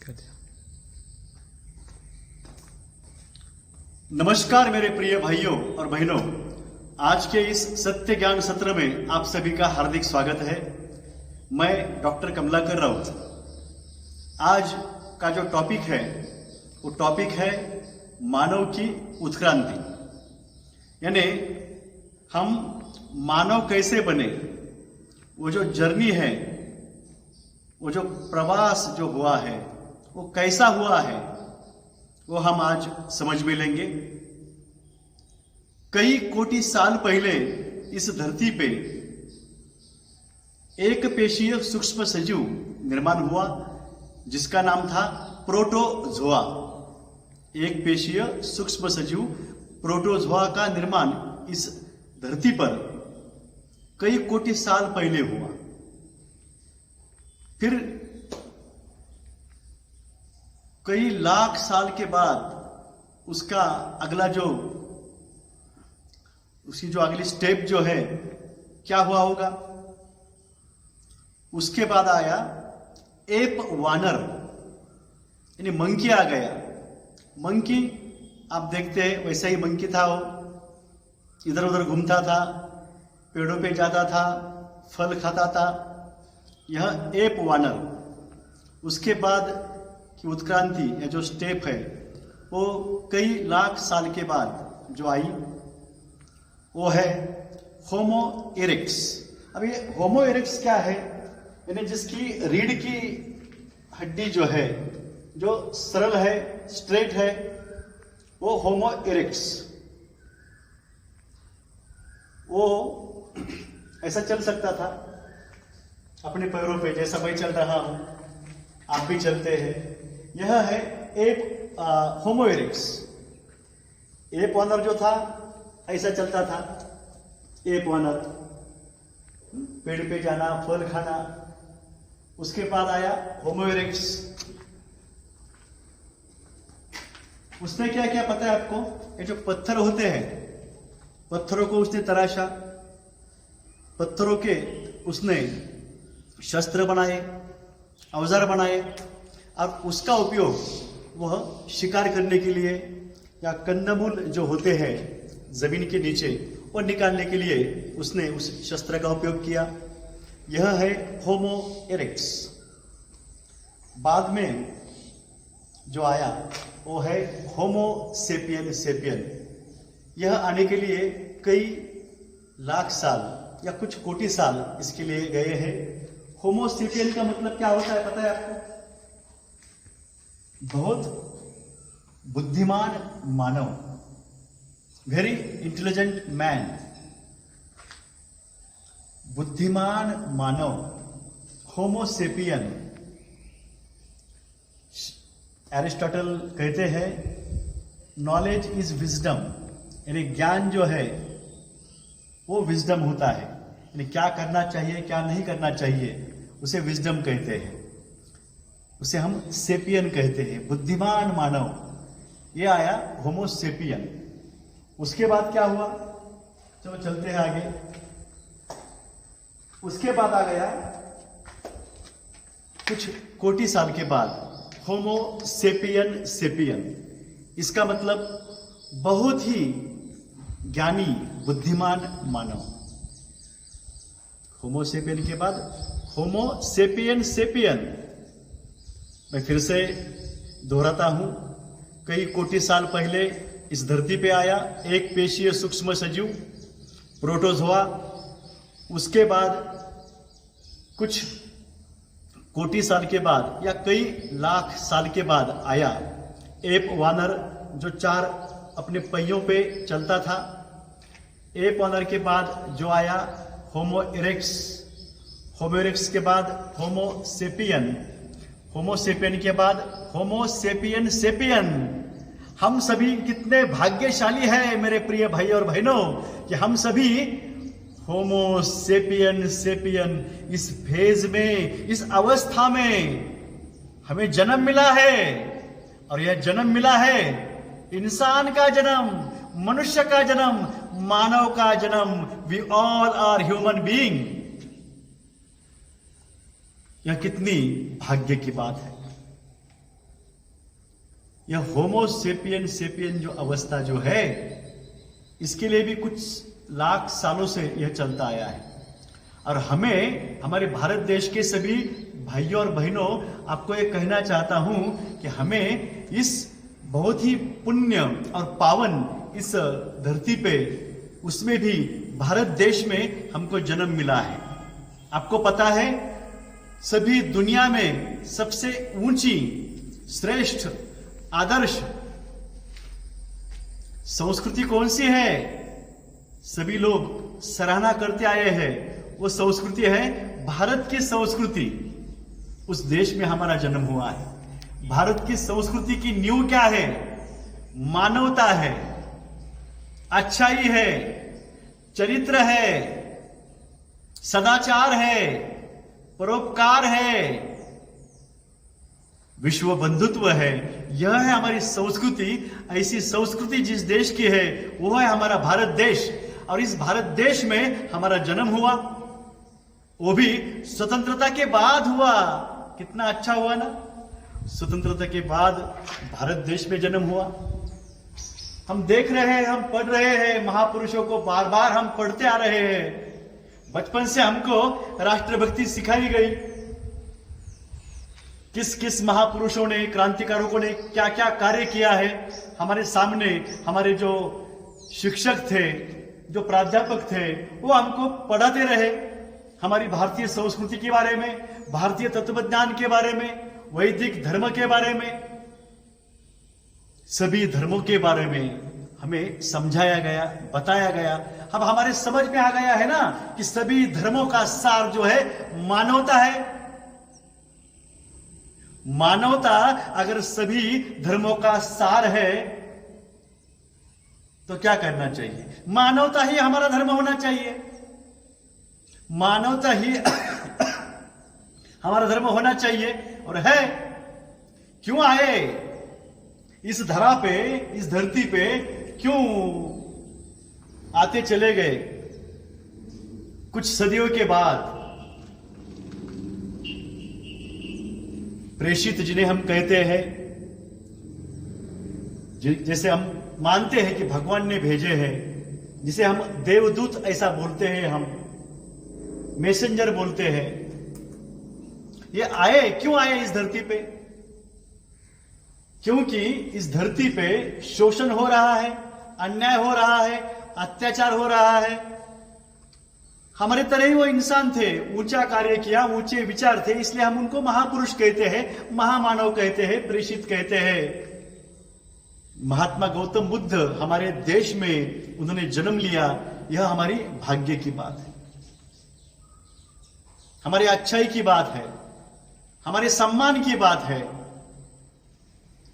कर दिया। नमस्कार मेरे प्रिय भाइयों और बहनों, आज के इस सत्य ज्ञान सत्र में आप सभी का हार्दिक स्वागत है। मैं डॉक्टर कमलाकर राउत। आज का जो टॉपिक है वो टॉपिक है मानव की उत्क्रांति, यानी हम मानव कैसे बने, वो जो जर्नी है, वो जो प्रवास जो हुआ है वो कैसा हुआ है, वो हम आज समझ में लेंगे। कई कोटि साल पहले इस धरती पे एक पेशीय सूक्ष्म सजीव निर्माण हुआ जिसका नाम था प्रोटोजोआ। एक पेशीय सूक्ष्म सजीव प्रोटोजोआ का निर्माण इस धरती पर कई कोटि साल पहले हुआ। फिर कई लाख साल के बाद उसका अगला जो उसकी जो अगली स्टेप जो है क्या हुआ होगा। उसके बाद आया एप वानर, यानी मंकी आ गया। मंकी आप देखते हैं वैसा ही मंकी था, वो इधर उधर घूमता था, पेड़ों पे जाता था, फल खाता था। यह एप वानर। उसके बाद की उत्क्रांति या जो स्टेप है वो कई लाख साल के बाद जो आई वो है होमो इरेक्ट्स। अब ये होमो इरेक्ट्स क्या है, यानी जिसकी रीढ़ की हड्डी जो है जो सरल है, स्ट्रेट है, वो होमो इरेक्ट्स। वो ऐसा चल सकता था अपने पैरों पे, जैसा मैं चल रहा हूं, आप भी चलते हैं। यह है एप होमो इरेक्ट्स। एप वानर जो था ऐसा चलता था, एप वानर, पेड़ पे जाना, फल खाना। उसके बाद आया होमो इरेक्ट्स। उसने क्या किया पता है आपको? ये जो पत्थर होते हैं, पत्थरों को उसने तराशा, पत्थरों के उसने शस्त्र बनाए, औजार बनाए, और उसका उपयोग वह शिकार करने के लिए या कंदमूल जो होते हैं जमीन के नीचे वो निकालने के लिए उसने उस शस्त्र का उपयोग किया। यह है होमो इरेक्ट्स। बाद में जो आया वो है होमो सेपियन सेपियन। यह आने के लिए कई लाख साल या कुछ कोटि साल इसके लिए गए हैं। होमो सेपियन का मतलब क्या होता है पता है आपको? बहुत बुद्धिमान मानव, वेरी इंटेलिजेंट मैन। बुद्धिमान मानव, होमो सेपियन। एरिस्टोटल कहते हैं नॉलेज इज विजडम, यानी ज्ञान जो है वो विजडम होता है, यानी क्या करना चाहिए क्या नहीं करना चाहिए उसे विजडम कहते हैं। उसे हम सेपियन कहते हैं, बुद्धिमान मानव। ये आया होमो सेपियन। उसके बाद क्या हुआ, चलो चलते हैं आगे। उसके बाद आ गया कुछ कोटि साल के बाद होमो सेपियन सेपियन। इसका मतलब बहुत ही ज्ञानी बुद्धिमान मानव। होमो सेपियन के बाद होमो सेपियन सेपियन। मैं फिर से दोहराता हूं, कई कोटि साल पहले इस धरती पे आया एक पेशीय सूक्ष्म सजीव प्रोटोजोआ। उसके बाद कुछ कोटि साल के बाद या कई लाख साल के बाद आया एप वानर, जो चार अपने पहियों पे चलता था। एप वानर के बाद जो आया होमो इरेक्ट्स। होमो इरेक्ट्स के बाद होमो सेपियन। होमो सेपियन के बाद होमो सेपियन सेपियन। हम सभी कितने भाग्यशाली हैं मेरे प्रिय भाई और बहनों कि हम सभी होमो सेपियन सेपियन इस फेज में, इस अवस्था में हमें जन्म मिला है। और यह जन्म मिला है इंसान का जन्म, मनुष्य का जन्म, मानव का जन्म। We all are human being. यह कितनी भाग्य की बात है। यह होमो सेपियन सेपियन जो अवस्था जो है, इसके लिए भी कुछ लाख सालों से यह चलता आया है। और हमें, हमारे भारत देश के सभी भाइयों और बहनों, आपको ये कहना चाहता हूं कि हमें इस बहुत ही पुण्य और पावन इस धरती पे, उसमें भी भारत देश में हमको जन्म मिला है। आपको पता है, सभी दुनिया में सबसे ऊंची, श्रेष्ठ, आदर्श संस्कृति कौन सी है? सभी लोग सराहना करते आए हैं, वो संस्कृति है भारत की संस्कृति। उस देश में हमारा जन्म हुआ है। भारत की संस्कृति की नींव क्या है? मानवता है, अच्छाई है, चरित्र है, सदाचार है, परोपकार है, विश्व बंधुत्व है। यह है हमारी संस्कृति। ऐसी संस्कृति जिस देश की है वो है हमारा भारत देश। और इस भारत देश में हमारा जन्म हुआ, वो भी स्वतंत्रता के बाद हुआ। कितना अच्छा हुआ ना, स्वतंत्रता के बाद भारत देश में जन्म हुआ। हम देख रहे हैं, हम पढ़ रहे हैं, महापुरुषों को बार बार हम पढ़ते आ रहे हैं। बचपन से हमको राष्ट्रभक्ति सिखाई गई। किस किस महापुरुषों ने, क्रांतिकारों ने क्या क्या कार्य किया है हमारे सामने। हमारे जो शिक्षक थे, जो प्राध्यापक थे, वो हमको पढ़ाते रहे हमारी भारतीय संस्कृति के बारे में, भारतीय तत्वज्ञान के बारे में, वैदिक धर्म के बारे में, सभी धर्मों के बारे में हमें समझाया गया, बताया गया। अब हमारे समझ में आ गया है ना कि सभी धर्मों का सार जो है मानवता है। मानवता अगर सभी धर्मों का सार है तो क्या करना चाहिए? मानवता ही हमारा धर्म होना चाहिए। मानवता ही हमारा धर्म होना चाहिए। और है, क्यों आए इस धरा पे, इस धरती पे, क्यों आते चले गए? कुछ सदियों के बाद प्रेषित, जिन्हें हम कहते हैं, जैसे हम मानते हैं कि भगवान ने भेजे हैं, जिसे हम देवदूत ऐसा बोलते हैं, हम मैसेंजर बोलते हैं, ये आए। क्यों आए इस धरती पे? क्योंकि इस धरती पे शोषण हो रहा है, अन्याय हो रहा है, अत्याचार हो रहा है। हमारे तरह ही वो इंसान थे, ऊंचा कार्य किया, ऊंचे विचार थे, इसलिए हम उनको महापुरुष कहते हैं, महामानव कहते हैं, प्रेषित कहते हैं। महात्मा गौतम बुद्ध हमारे देश में उन्होंने जन्म लिया, यह हमारी भाग्य की बात है, हमारी अच्छाई की बात है, हमारे सम्मान की बात है।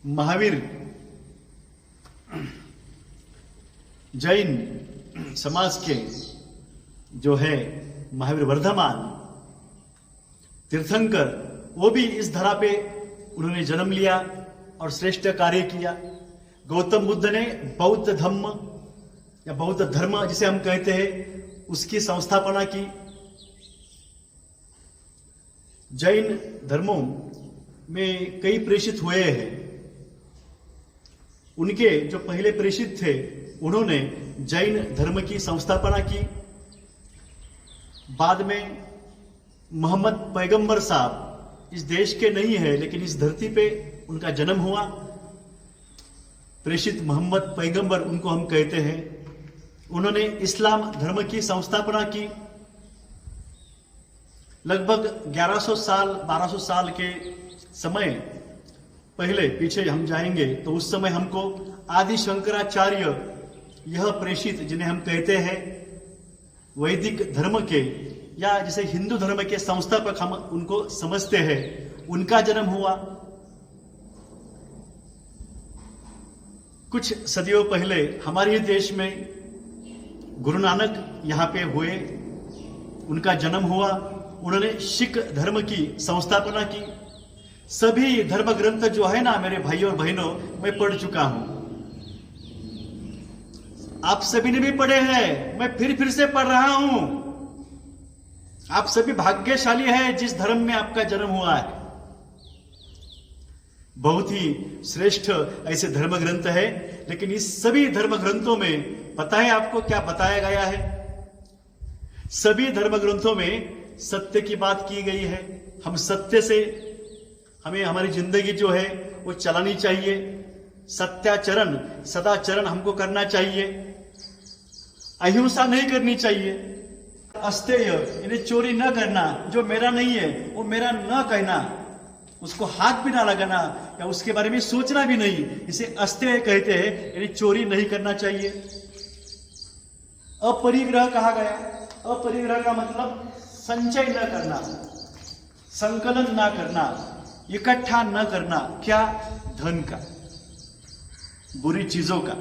महावीर जैन समाज के जो है महावीर वर्धमान तीर्थंकर, वो भी इस धरा पे उन्होंने जन्म लिया और श्रेष्ठ कार्य किया। गौतम बुद्ध ने बौद्ध धम्म या बौद्ध धर्म जिसे हम कहते हैं, उसकी संस्थापना की। जैन धर्मों में कई प्रेषित हुए हैं। उनके जो पहले प्रेषित थे, उन्होंने जैन धर्म की संस्थापना की। बाद में मोहम्मद पैगंबर साहब इस देश के नहीं है, लेकिन इस धरती पे उनका जन्म हुआ। प्रेषित मोहम्मद पैगंबर उनको हम कहते हैं। उन्होंने इस्लाम धर्म की संस्थापना की। लगभग 1100 साल 1200 साल के समय पहले पीछे हम जाएंगे तो उस समय हमको आदि शंकराचार्य, यह प्रेषित जिन्हें हम कहते हैं वैदिक धर्म के या जैसे हिंदू धर्म के संस्थापक हम उनको समझते हैं, उनका जन्म हुआ। कुछ सदियों पहले हमारे देश में गुरु नानक यहाँ पे हुए, उनका जन्म हुआ। उन्होंने सिख धर्म की संस्थापना की। सभी धर्म ग्रंथ जो है ना मेरे भाइयों और बहनों, मैं पढ़ चुका हूं। आप सभी ने भी पढ़े हैं, मैं फिर से पढ़ रहा हूं। आप सभी भाग्यशाली हैं जिस धर्म में आपका जन्म हुआ है। बहुत ही श्रेष्ठ ऐसे धर्म ग्रंथ है। लेकिन इस सभी धर्म ग्रंथों में पता है आपको क्या बताया गया है? सभी धर्म ग्रंथों में सत्य की बात की गई है। हम सत्य से हमें हमारी जिंदगी जो है वो चलानी चाहिए। सत्याचरण सदाचरण हमको करना चाहिए। अहिंसा नहीं करनी चाहिए। अस्तेय यानी चोरी न करना, जो मेरा नहीं है वो मेरा न कहना, उसको हाथ भी ना लगाना या उसके बारे में सोचना भी नहीं, इसे अस्तेय कहते हैं, यानी चोरी नहीं करना चाहिए। अपरिग्रह कहा गया। अपरिग्रह का मतलब संचय न करना, संकलन न करना, इकट्ठा न करना। क्या? धन का, बुरी चीजों का,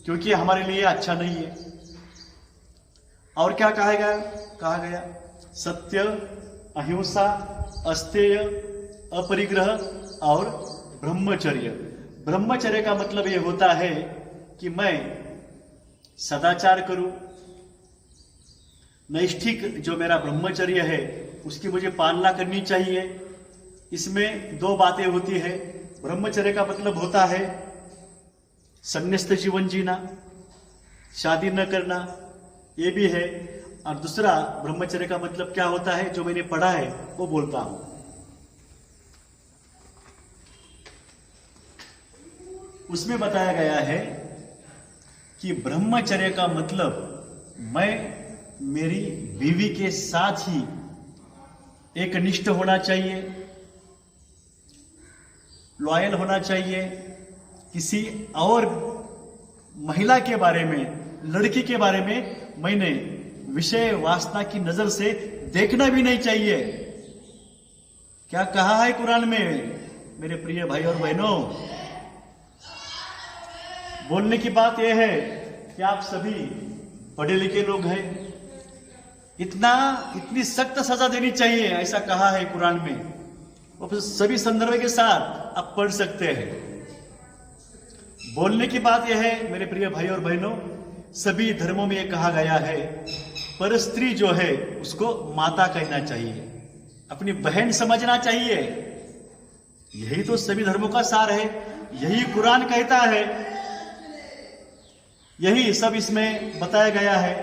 क्योंकि हमारे लिए अच्छा नहीं है। और क्या कहा गया? कहा गया सत्य, अहिंसा, अस्तेय, अपरिग्रह और ब्रह्मचर्य। ब्रह्मचर्य का मतलब यह होता है कि मैं सदाचार करूं, नैष्ठिक जो मेरा ब्रह्मचर्य है उसकी मुझे पालना करनी चाहिए। इसमें दो बातें होती है। ब्रह्मचर्य का मतलब होता है संन्यास्त जीवन जीना, शादी न करना, ये भी है। और दूसरा ब्रह्मचर्य का मतलब क्या होता है, जो मैंने पढ़ा है वो बोलता हूं। उसमें बताया गया है कि ब्रह्मचर्य का मतलब मैं मेरी बीवी के साथ ही एक निष्ठ होना चाहिए, लॉयल होना चाहिए। किसी और महिला के बारे में, लड़की के बारे में मैंने विषय वासना की नजर से देखना भी नहीं चाहिए। क्या कहा है कुरान में मेरे प्रिय भाई और बहनों? बोलने की बात यह है कि आप सभी पढ़े लिखे लोग हैं, इतनी सख्त सजा देनी चाहिए, ऐसा कहा है कुरान में। और सभी संदर्भ के साथ आप पढ़ सकते हैं। बोलने की बात यह है मेरे प्रिय भाई और बहनों, सभी धर्मों में यह कहा गया है पर स्त्री जो है उसको माता कहना चाहिए, अपनी बहन समझना चाहिए। यही तो सभी धर्मों का सार है, यही कुरान कहता है, यही सब इसमें बताया गया है।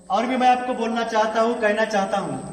और भी मैं आपको बोलना चाहता हूं, कहना चाहता हूं